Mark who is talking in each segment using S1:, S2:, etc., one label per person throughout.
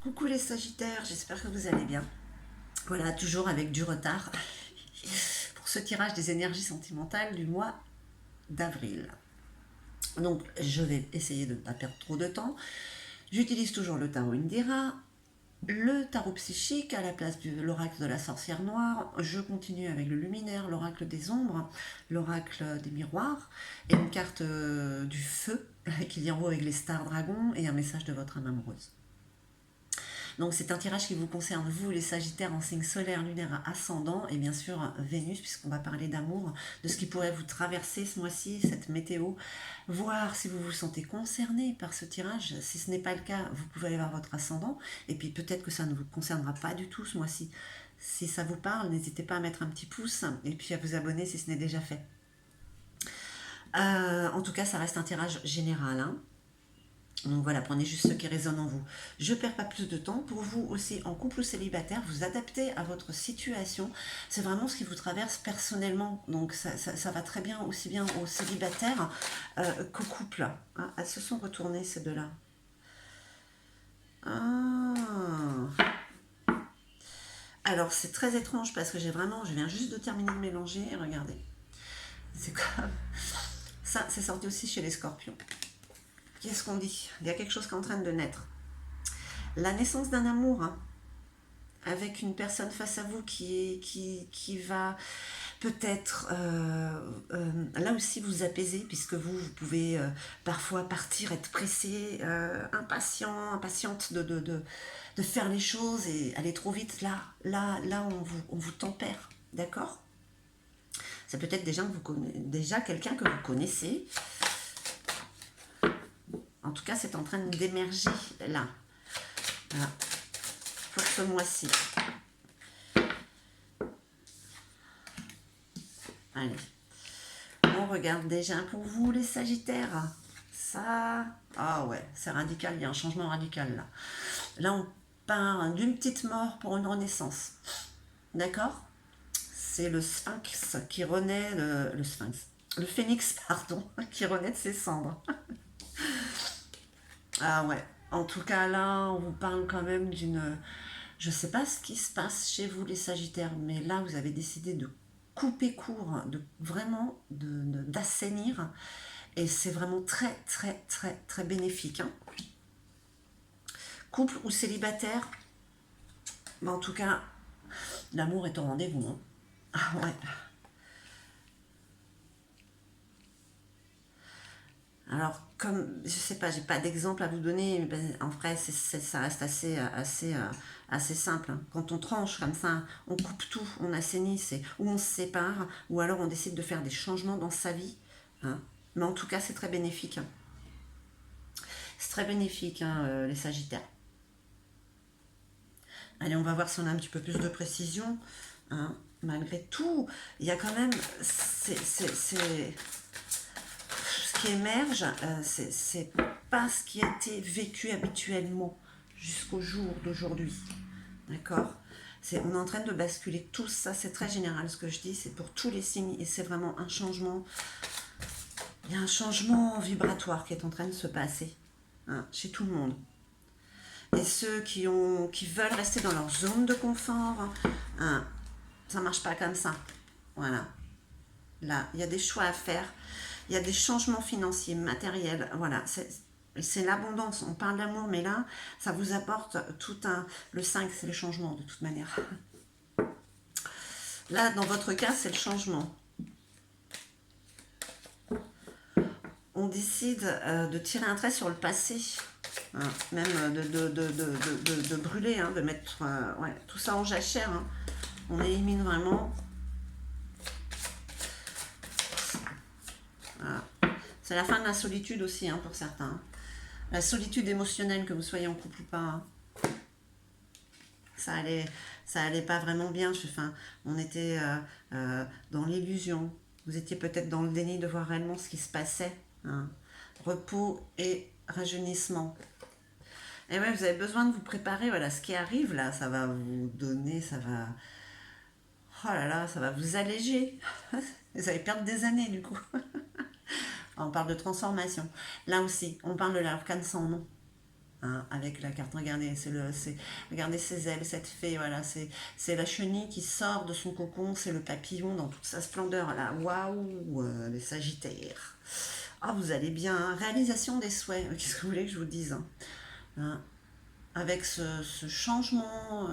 S1: Coucou les Sagittaires, j'espère que vous allez bien. Voilà, toujours avec du retard pour ce tirage des énergies sentimentales du mois d'avril. Donc, je vais essayer de ne pas perdre trop de temps. J'utilise toujours le tarot Indira, le tarot psychique à la place de l'oracle de la sorcière noire. Je continue avec le luminaire, l'oracle des ombres, l'oracle des miroirs et une carte du feu qui vient en haut avec les stars dragons et un message de votre âme amoureuse. Donc c'est un tirage qui vous concerne, vous les Sagittaires en signe solaire, lunaire, ascendant et bien sûr Vénus, puisqu'on va parler d'amour, de ce qui pourrait vous traverser ce mois-ci, cette météo, voir si vous vous sentez concerné par ce tirage. Si ce n'est pas le cas, vous pouvez aller voir votre ascendant et puis peut-être que ça ne vous concernera pas du tout ce mois-ci. Si ça vous parle, n'hésitez pas à mettre un petit pouce et puis à vous abonner si ce n'est déjà fait. En tout cas, ça reste un tirage général, hein. Donc voilà, prenez juste ce qui résonne en vous. Je ne perds pas plus de temps. Pour vous aussi, en couple ou célibataire, vous adaptez à votre situation. C'est vraiment ce qui vous traverse personnellement. Donc ça va très bien, aussi bien aux célibataires qu'aux couples. Ah, elles se sont retournées, ces deux-là. Ah. Alors c'est très étrange parce que je viens juste de terminer de mélanger. Regardez. C'est comme... Ça, c'est sorti aussi chez les scorpions. Qu'est-ce qu'on dit? Il y a quelque chose qui est en train de naître. La naissance d'un amour, hein, avec une personne face à vous qui va peut-être là aussi vous apaiser, puisque vous pouvez parfois partir, être pressé, impatiente de faire les choses et aller trop vite. Là on vous tempère, d'accord? C'est peut-être déjà quelqu'un que vous connaissez. En tout cas, c'est en train d'émerger là. Voilà. Pour ce mois-ci. Allez. On regarde déjà pour vous, les Sagittaires. Ça... Ah ouais, c'est radical, il y a un changement radical là. Là, on part d'une petite mort pour une renaissance. D'accord? C'est le sphinx qui renaît... Le sphinx. Le phénix, pardon, qui renaît de ses cendres. Ah ouais. En tout cas, là, on vous parle quand même d'une... Je ne sais pas ce qui se passe chez vous, les Sagittaires, mais là, vous avez décidé de couper court, de vraiment d'assainir. Et c'est vraiment très, très, très, très bénéfique, hein. Couple ou célibataire, mais en tout cas, l'amour est au rendez-vous, hein. Ah ouais. Alors, comme, je sais pas, j'ai pas d'exemple à vous donner, mais en vrai, ça reste assez simple, hein. Quand on tranche comme ça, on coupe tout, on assainit, c'est ou on se sépare, ou alors on décide de faire des changements dans sa vie, hein. Mais en tout cas, c'est très bénéfique, hein. C'est très bénéfique, hein, les Sagittaires. Allez, on va voir si on a un petit peu plus de précision, hein. Malgré tout, il y a quand même... Ce qui émerge, c'est pas ce qui a été vécu habituellement jusqu'au jour d'aujourd'hui. D'accord? On est en train de basculer tout ça, c'est très général ce que je dis, c'est pour tous les signes et c'est vraiment un changement. Il y a un changement vibratoire qui est en train de se passer, hein, chez tout le monde. Et ceux qui veulent rester dans leur zone de confort, hein, ça ne marche pas comme ça. Voilà. Là, il y a des choix à faire. Il y a des changements financiers, matériels. Voilà, c'est l'abondance. On parle d'amour, mais là, ça vous apporte tout un... Le 5, c'est le changement, de toute manière. Là, dans votre cas, c'est le changement. On décide de tirer un trait sur le passé. Hein, même de brûler, hein, de mettre ouais, tout ça en jachère. Hein. On élimine vraiment... Voilà. C'est la fin de la solitude aussi, hein, pour certains. La solitude émotionnelle, que vous soyez en couple ou pas, hein. Ça allait pas vraiment bien. Enfin, on était dans l'illusion. Vous étiez peut-être dans le déni de voir réellement ce qui se passait, hein. Repos et rajeunissement. Et ouais, vous avez besoin de vous préparer. Voilà, ce qui arrive là, ça va vous donner, ça va... Oh là là, ça va vous alléger. Vous allez perdre des années du coup. On parle de transformation. Là aussi, on parle de l'arcane sans nom. hein, avec la carte. Regardez, regardez ses ailes, cette fée, voilà, c'est la chenille qui sort de son cocon, c'est le papillon dans toute sa splendeur, là. Waouh, les Sagittaires. Ah, vous allez bien, hein. Réalisation des souhaits, qu'est-ce que vous voulez que je vous dise, hein. Hein, avec ce changement,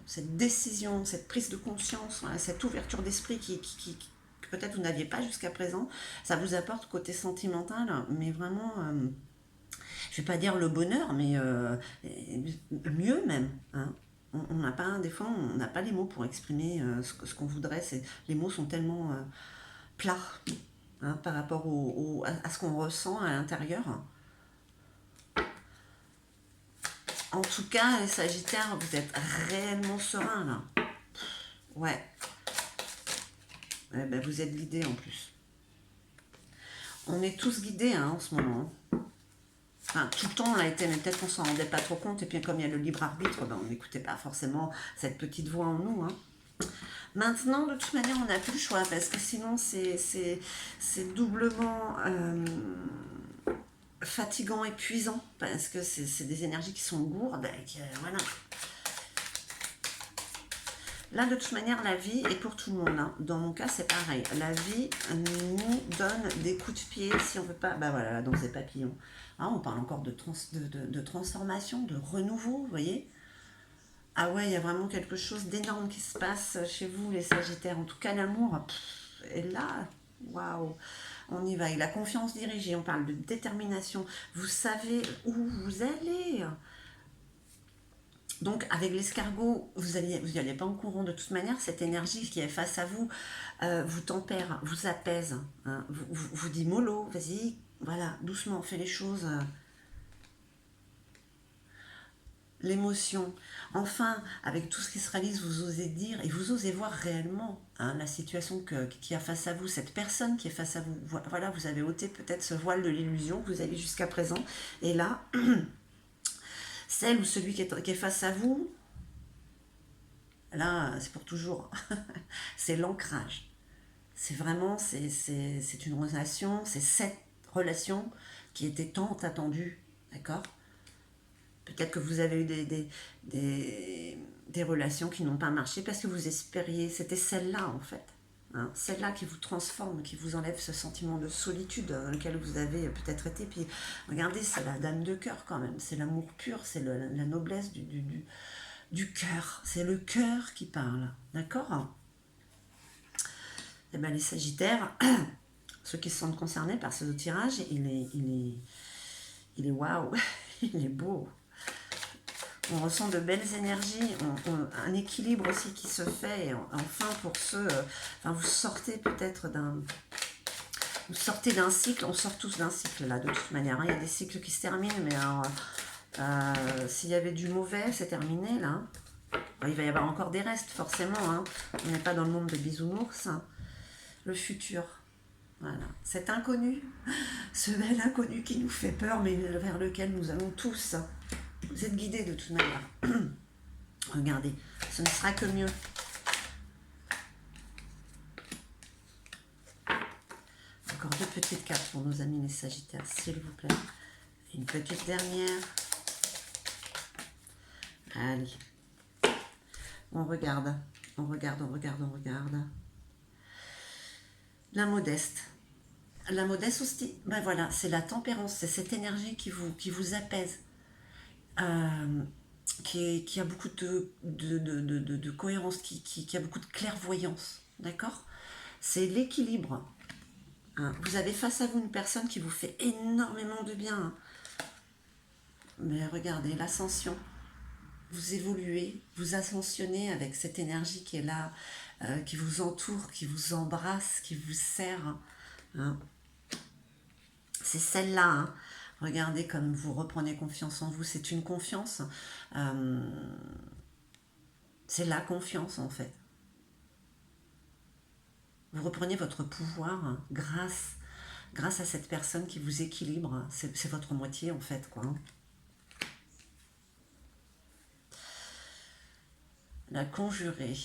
S1: cette décision, cette prise de conscience, voilà, cette ouverture d'esprit que peut-être vous n'aviez pas jusqu'à présent, ça vous apporte côté sentimental, mais vraiment, je ne vais pas dire le bonheur, mais mieux même, hein. On n'a pas, des fois, on n'a pas les mots pour exprimer ce qu'on voudrait. Les mots sont tellement plats, hein, par rapport à ce qu'on ressent à l'intérieur. En tout cas, les Sagittaires, vous êtes réellement sereins là. Ouais. Eh ben, vous êtes guidés en plus. On est tous guidés, hein, en ce moment. Enfin, tout le temps on l'a été, mais peut-être qu'on s'en rendait pas trop compte. Et puis comme il y a le libre arbitre, ben, on n'écoutait pas forcément cette petite voix en nous, hein. Maintenant, de toute manière, on n'a plus le choix parce que sinon, c'est doublement fatigant, épuisant parce que c'est des énergies qui sont gourdes. Et voilà. Là, de toute manière, la vie est pour tout le monde, hein. Dans mon cas, c'est pareil. La vie nous donne des coups de pied si on veut pas. Bah voilà, dans ces papillons. Ah, on parle encore de transformation, de renouveau, vous voyez. Ah ouais, il y a vraiment quelque chose d'énorme qui se passe chez vous, les Sagittaires. En tout cas, l'amour est là. Waouh, on y va. Et la confiance dirigée, on parle de détermination. Vous savez où vous allez. Donc, avec l'escargot, vous n'y allez pas en courant de toute manière. Cette énergie qui est face à vous vous tempère, vous apaise, hein, vous dit mollo, vas-y, voilà, doucement, fais les choses. L'émotion. Enfin, avec tout ce qui se réalise, vous osez dire et vous osez voir réellement, hein, la situation qui a face à vous, cette personne qui est face à vous. Voilà, vous avez ôté peut-être ce voile de l'illusion que vous avez jusqu'à présent. Et là, celle ou celui qui est face à vous, là, c'est pour toujours. C'est l'ancrage. C'est vraiment, c'est une relation, c'est cette relation qui était tant attendue, d'accord? Peut-être que vous avez eu des relations qui n'ont pas marché parce que vous espériez, c'était celle-là en fait. Hein, celle-là qui vous transforme, qui vous enlève ce sentiment de solitude dans lequel vous avez peut-être été. Puis regardez, c'est la dame de cœur quand même, c'est l'amour pur, c'est la noblesse du cœur. C'est le cœur qui parle, d'accord? Et bien les Sagittaires, ceux qui se sentent concernés par ce tirage, il est waouh, il est beau. On ressent de belles énergies, un équilibre aussi qui se fait. Et enfin, pour ceux, enfin, vous sortez peut-être d'un cycle. On sort tous d'un cycle là, de toute manière, hein. Il y a des cycles qui se terminent, mais alors, s'il y avait du mauvais, c'est terminé là. Il va y avoir encore des restes, forcément, hein. On n'est pas dans le monde des bisounours, hein. Le futur. Voilà, cet inconnu, ce bel inconnu qui nous fait peur, mais vers lequel nous allons tous. Vous êtes guidés de toute manière. Regardez, ce ne sera que mieux. Encore deux petites cartes pour nos amis les Sagittaires, s'il vous plaît. Une petite dernière. Allez. On regarde, on regarde, on regarde, on regarde. La modeste. La modeste aussi, ben voilà, c'est la tempérance, c'est cette énergie qui vous apaise. Qui a beaucoup de cohérence, qui a beaucoup de clairvoyance, d'accord? C'est l'équilibre, hein. Vous avez face à vous une personne qui vous fait énormément de bien, hein. Mais regardez, l'ascension, vous évoluez, vous ascensionnez avec cette énergie qui est là, qui vous entoure, qui vous embrasse, qui vous serre, hein. C'est celle-là, hein. Regardez comme vous reprenez confiance en vous. C'est une confiance. C'est la confiance, en fait. Vous reprenez votre pouvoir, hein, grâce à cette personne qui vous équilibre. C'est votre moitié, en fait, quoi. La conjurée.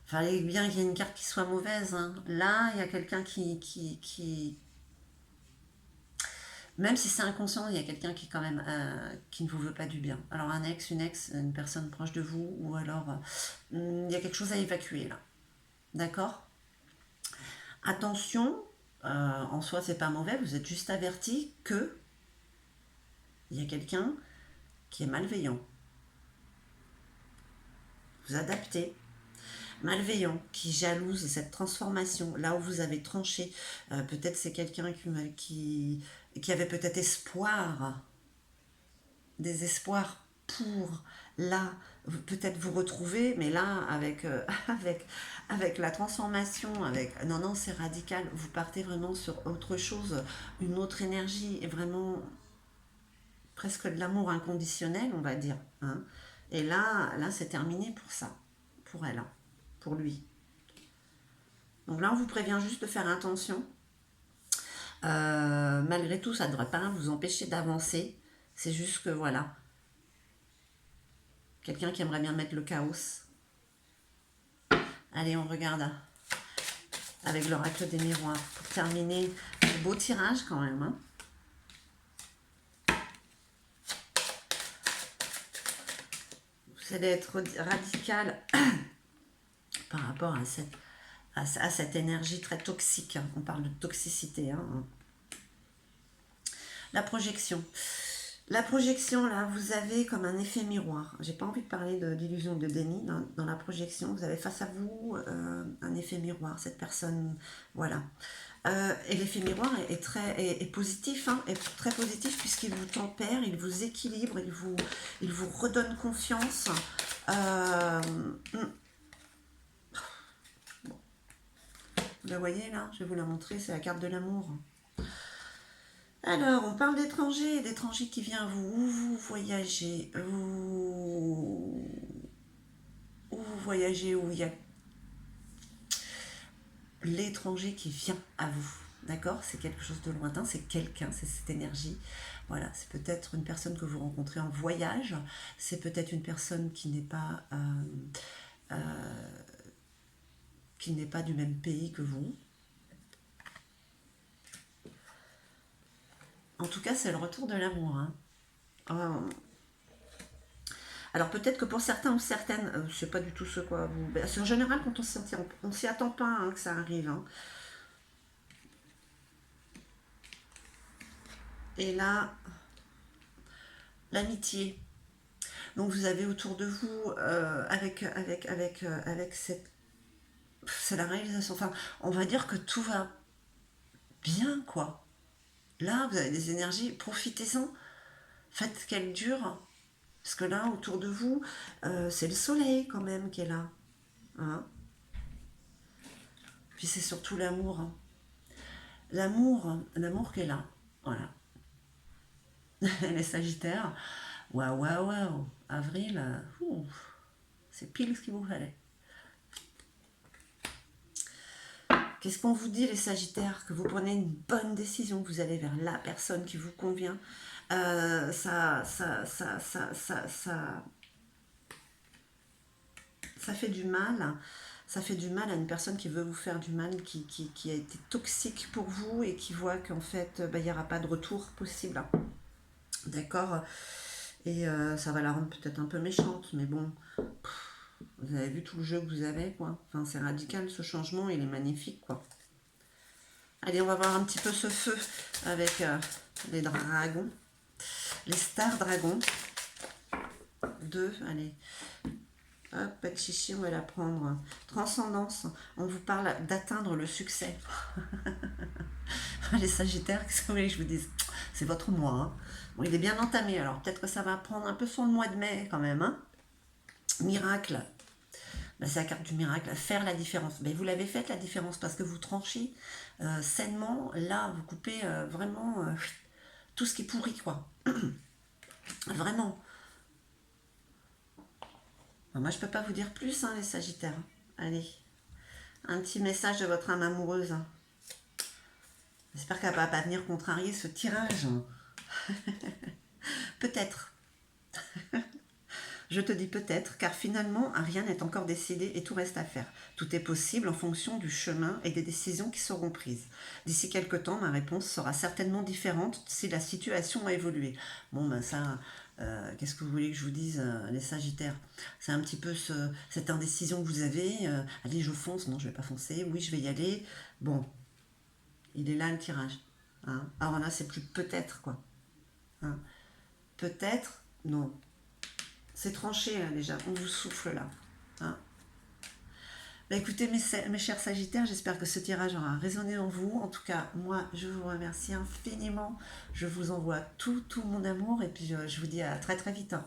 S1: Fallait bien qu'il y ait une carte qui soit mauvaise, hein. Là, il y a quelqu'un qui Même si c'est inconscient, il y a quelqu'un qui quand même qui ne vous veut pas du bien. Alors un ex, une ex, une personne proche de vous, ou alors il y a quelque chose à évacuer là. D'accord? Attention, en soi c'est pas mauvais, vous êtes juste averti que il y a quelqu'un qui est malveillant. Vous adaptez. Malveillant, qui jalouse cette transformation, là où vous avez tranché. Peut-être c'est quelqu'un qui avait peut-être espoir, des espoirs pour là, peut-être vous retrouver, mais là, avec, avec la transformation, avec... Non, non, c'est radical, vous partez vraiment sur autre chose, une autre énergie, et vraiment presque de l'amour inconditionnel, on va dire. Hein. Et là c'est terminé pour ça, pour elle, hein, pour lui. Donc là, on vous prévient juste de faire attention. Malgré tout, ça ne devrait pas vous empêcher d'avancer. C'est juste que voilà, quelqu'un qui aimerait bien mettre le chaos. Allez, on regarde avec l'oracle des miroirs pour terminer. Beau tirage quand même. Hein. Vous allez être radical par rapport à cette énergie très toxique. On parle de toxicité. Hein. La projection. La projection, là, vous avez comme un effet miroir. J'ai pas envie de parler d'illusion de déni. Dans la projection, vous avez face à vous un effet miroir. Cette personne, voilà. Et l'effet miroir est positif, hein, est très positif puisqu'il vous tempère, il vous équilibre, il vous redonne confiance. Vous la voyez là? Je vais vous la montrer, c'est la carte de l'amour. Alors, on parle d'étrangers, d'étrangers qui viennent à vous, où vous voyagez, où vous voyagez, où il y a l'étranger qui vient à vous. D'accord? C'est quelque chose de lointain, c'est quelqu'un, c'est cette énergie. Voilà, c'est peut-être une personne que vous rencontrez en voyage, c'est peut-être une personne qui n'est pas du même pays que vous. En tout cas, c'est le retour de l'amour. Hein. Alors peut-être que pour certains ou certaines, c'est pas du tout ce quoi vous... C'est en général quand on s'y attend pas hein, que ça arrive. Hein. Et là, l'amitié. Donc vous avez autour de vous, avec cette... C'est la réalisation. Enfin, on va dire que tout va bien, quoi. Là, vous avez des énergies, profitez-en. Faites qu'elles durent. Parce que là, autour de vous, c'est le soleil quand même qui est là. Hein. Puis c'est surtout l'amour. Hein. L'amour qui est là. Voilà. Les Sagittaires. Waouh, waouh, waouh. Avril, c'est pile ce qu'il vous fallait. Qu'est-ce qu'on vous dit les Sagittaires? Que vous prenez une bonne décision, que vous allez vers la personne qui vous convient. Ça fait du mal. Ça fait du mal à une personne qui veut vous faire du mal, qui a été toxique pour vous et qui voit qu'en fait, il n'y aura pas de retour possible. D'accord? Et ça va la rendre peut-être un peu méchante, mais bon, vous avez vu tout le jeu que vous avez, quoi. Enfin, c'est radical, ce changement, il est magnifique, quoi. Allez, on va voir un petit peu ce feu avec les dragons. Les stars dragons. Deux, allez. Hop, pas de chichi, on va la prendre. Transcendance, on vous parle d'atteindre le succès. Les Sagittaires, qu'est-ce que vous voulez que je vous dise? C'est votre mois. Hein. Bon, il est bien entamé, alors peut-être que ça va prendre un peu son mois de mai quand même. Hein. Miracle. Ben, c'est la carte du miracle. Faire la différence. Ben, vous l'avez faite la différence parce que vous tranchez sainement. Là, vous coupez vraiment tout ce qui est pourri, quoi. Vraiment. Ben, moi, je peux pas vous dire plus, hein, les Sagittaires. Allez. Un petit message de votre âme amoureuse. J'espère qu'elle ne va pas venir contrarier ce tirage. Peut-être. Je te dis peut-être, car finalement, rien n'est encore décidé et tout reste à faire. Tout est possible en fonction du chemin et des décisions qui seront prises. D'ici quelque temps, ma réponse sera certainement différente si la situation a évolué. Bon, ben ça, qu'est-ce que vous voulez que je vous dise, les Sagittaires? C'est un petit peu cette indécision que vous avez. Allez, je fonce, non, je vais pas foncer. Oui, je vais y aller. Bon, il est là le tirage. Hein. Alors là, c'est plus peut-être, quoi. Hein. Peut-être, non. C'est tranché, là, déjà. On vous souffle, là. Hein. Bah, écoutez, mes chers Sagittaires, j'espère que ce tirage aura résonné en vous. En tout cas, moi, je vous remercie infiniment. Je vous envoie tout mon amour et puis je vous dis à très très vite. Hein.